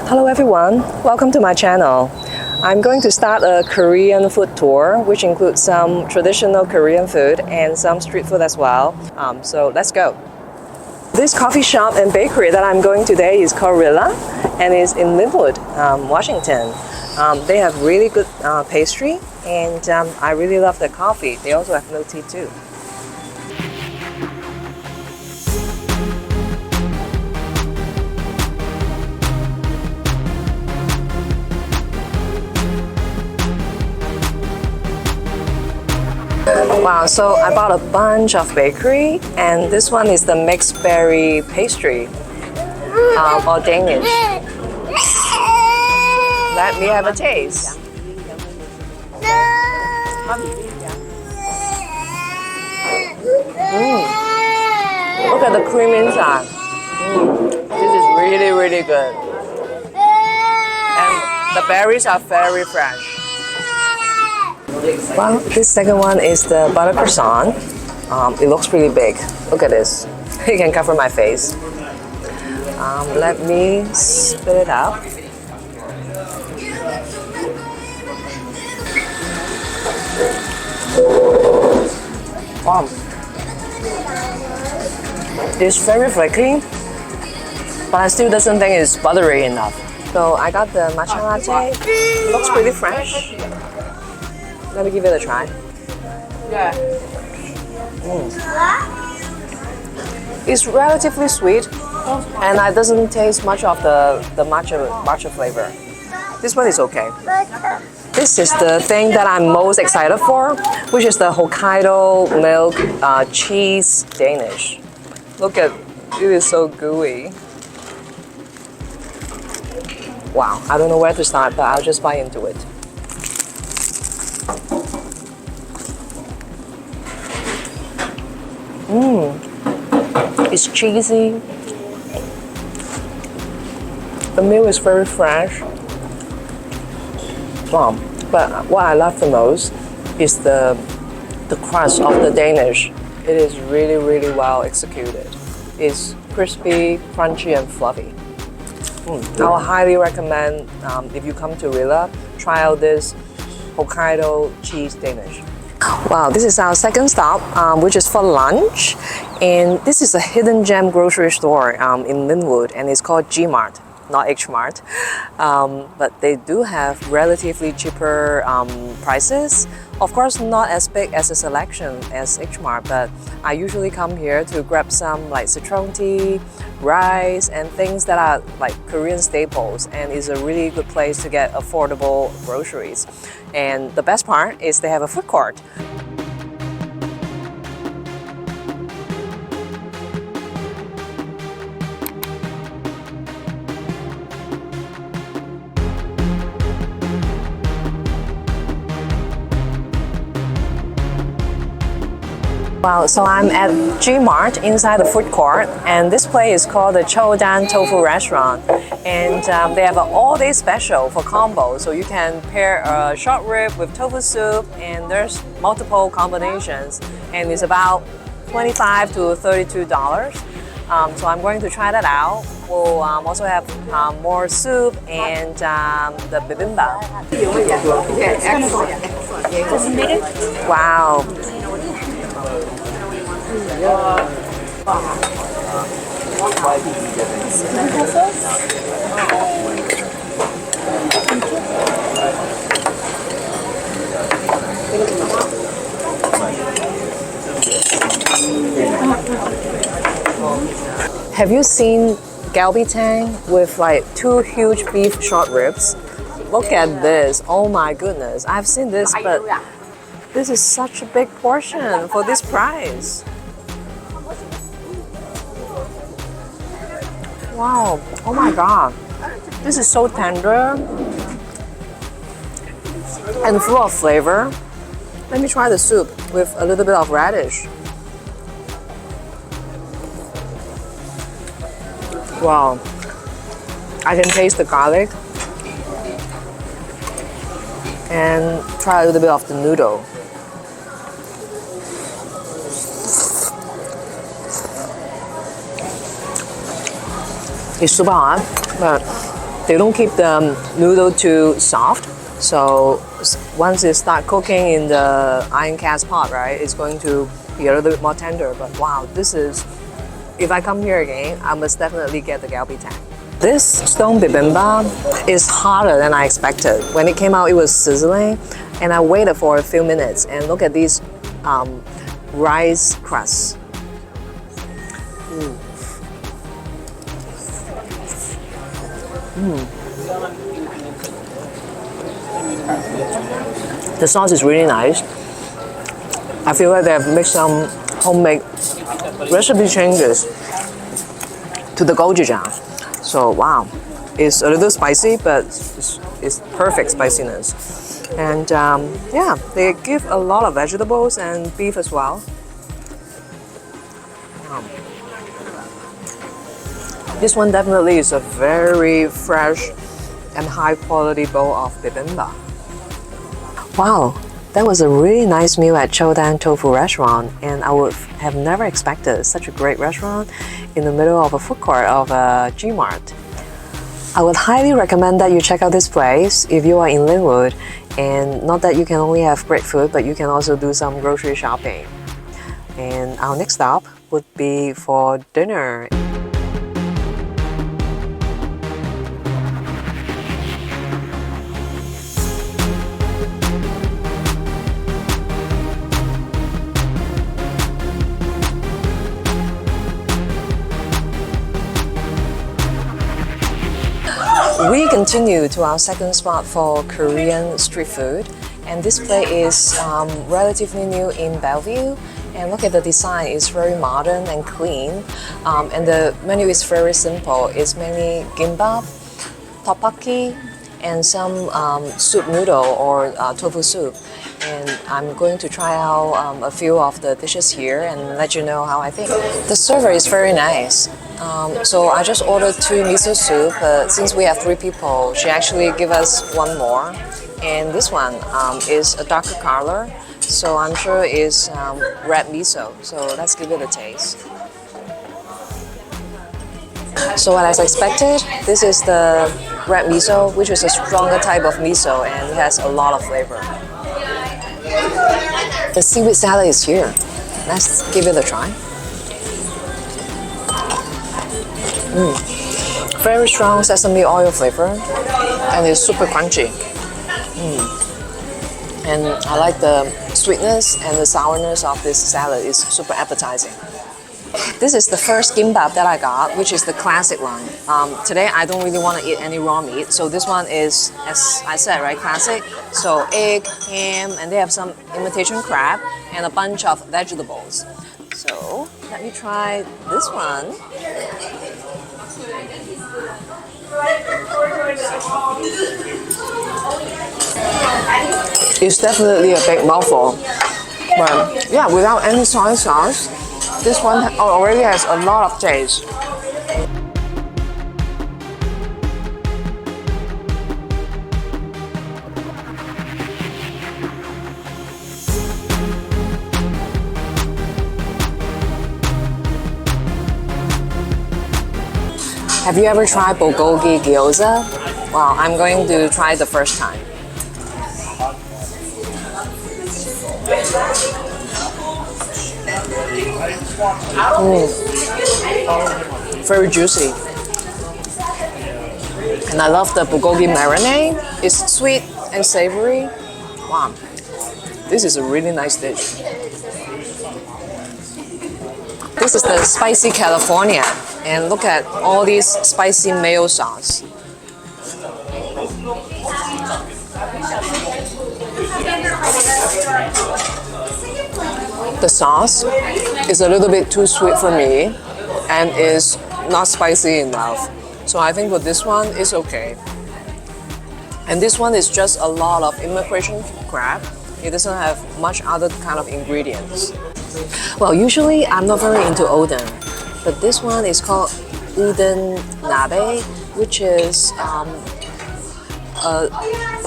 Hello everyone, welcome to my channel. I'm going to start a Korean food tour, which includes some traditional Korean food and some street food as well. So let's go. This coffee shop and bakery that I'm going today is called Rila and is in Lynnwood, Washington. They have really good pastry and I really love the coffee. They also have milk tea too. Wow, so I bought a bunch of bakery and this one is the mixed berry pastry or Danish. Let me have a taste. Look at the cream inside. This is really, really good. And the berries are very fresh. Well, this second one is the butter croissant. It looks pretty big. Look at this. It can cover my face. Let me spit it out. Wow. It's very flaky, but I still doesn't think it's buttery enough. So I got the matcha latte. It looks pretty fresh. Let me give it a try. Yeah. It's relatively sweet, and it doesn't taste much of the matcha flavor. This one is okay. This is the thing that I'm most excited for, which is the Hokkaido milk cheese Danish. Look at it, is so gooey. Wow, I don't know where to start, but I'll just bite into it. It's cheesy. The milk is very fresh. But what I love the most is the crust of the Danish. It is really, really well executed. It's crispy, crunchy, and fluffy. I would highly recommend if you come to Rila, try out this Hokkaido cheese Danish. Wow, this is our second stop, which is for lunch. And this is a hidden gem grocery store in Lynnwood, and it's called GMART, not HMART. But they do have relatively cheaper prices. Of course, not as big as a selection as HMART, but I usually come here to grab some like citron tea, rice, and things that are like Korean staples, and it's a really good place to get affordable groceries. And the best part is they have a food court. Wow, so I'm at GMART inside the food court, and this place is called the Cho Dang Tofu Restaurant. And they have an all-day special for combo, so you can pair a short rib with tofu soup, and there's multiple combinations, and it's about $25 to $32. So I'm going to try that out. We'll also have more soup and the bibimbap. Okay, excellent. Wow. Have you seen galbi tang with like 2 huge beef short ribs? Look at this. Oh my goodness. I've seen this, but this is such a big portion for this price. Wow, oh my god. This is so tender and full of flavor. Let me try the soup with a little bit of radish. Wow, I can taste the garlic and try a little bit of the noodle. It's super hot, but They don't keep the noodle too soft. So once it start cooking in the iron cast pot, right, it's going to be a little bit more tender. But wow, this is, if I come here again, I must definitely get the galbi tang. This stone bibimbap is hotter than I expected. When it came out, it was sizzling, and I waited for a few minutes. And look at these rice crusts. The sauce is really nice. I feel like they've made some homemade recipe changes to the gochujang. So wow, it's a little spicy, but it's perfect spiciness. And yeah, they give a lot of vegetables and beef as well. This one definitely is a very fresh and high quality bowl of bibimbap. Wow, that was a really nice meal at Cho Dang Tofu Restaurant, and I would have never expected such a great restaurant in the middle of a food court of GMART. I would highly recommend that you check out this place if you are in Lynnwood, and not that you can only have great food, but you can also do some grocery shopping. And our next stop would be for dinner. We continue to our second spot for Korean street food, and this place is relatively new in Bellevue. And look at the design, it's very modern and clean, and the menu is very simple. It's mainly gimbap, tteokbokki, and some soup noodle or tofu soup. And I'm going to try out a few of the dishes here and let you know how I think. The server is very nice. So I just ordered 2 miso soup, but since we have 3 people, she actually gave us 1 more. And this one is a darker color, so I'm sure it's red miso. So let's give it a taste. So as expected, this is the red miso, which is a stronger type of miso, and it has a lot of flavor. The seaweed salad is here. Let's give it a try. Very strong sesame oil flavor, and it's super crunchy. And I like the sweetness and the sourness of this salad. It's super appetizing. This is the first gimbap that I got, which is the classic one. Today I don't really want to eat any raw meat, so this one is, as I said, right, classic. So egg, ham, and they have some imitation crab and a bunch of vegetables. So let me try this one. It's definitely a big mouthful, but yeah, without any soy sauce, this one already has a lot of taste. Have you ever tried bulgogi gyoza? Well, I'm going to try the first time. Very juicy. And I love the bulgogi marinade. It's sweet and savory. Wow, this is a really nice dish. This is the spicy California, and look at all these spicy mayo sauce. The sauce is a little bit too sweet for me and is not spicy enough. So I think for this one, it's okay. And this one is just a lot of imitation crab. It doesn't have much other kind of ingredients. Well, usually I'm not very into oden, but this one is called udon nabe, which is a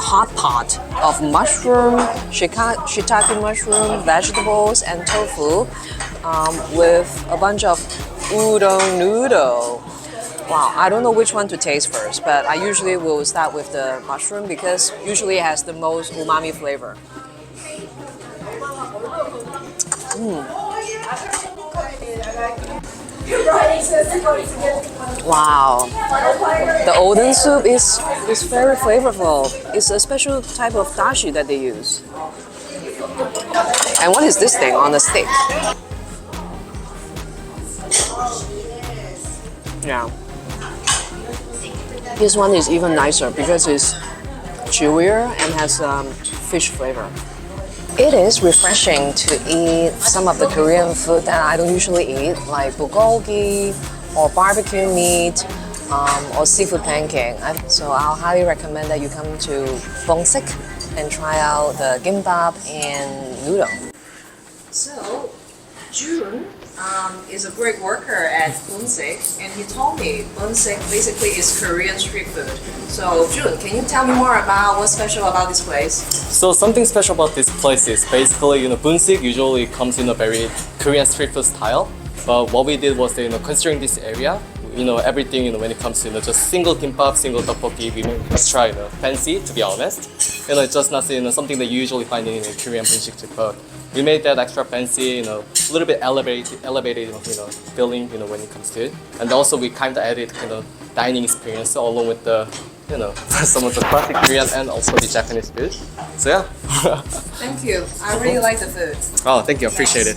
hot pot of mushroom, shiitake mushroom, vegetables, and tofu with a bunch of udon noodle. Wow, I don't know which one to taste first, but I usually will start with the mushroom because usually it has the most umami flavor. Wow, the Oden soup is very flavorful. It's a special type of dashi that they use. And what is this thing on the stick? Yeah. This one is even nicer because it's chewier and has fish flavor. It is refreshing to eat some of the Korean food that I don't usually eat, like bulgogi or barbecue meat or seafood pancake. So I'll highly recommend that you come to BUNSIK and try out the gimbap and noodle. So, June is a great worker at BUNSIK, and he told me BUNSIK basically is Korean street food. So, June, can you tell me more about what's special about this place? So something special about this place is basically, BUNSIK usually comes in a very Korean street food style. But what we did was, considering this area, everything, when it comes to, just single gimbap, single tteokbokki, we made extra, fancy, to be honest. It's just not, something that you usually find in a Korean BUNSIK, but we made that extra fancy, a little bit elevated, feeling, when it comes to it. And also we kind of added, dining experience along with the, some of the classic Korean and also the Japanese food. So yeah. Thank you. I really like the food. Oh, thank you. Appreciate it.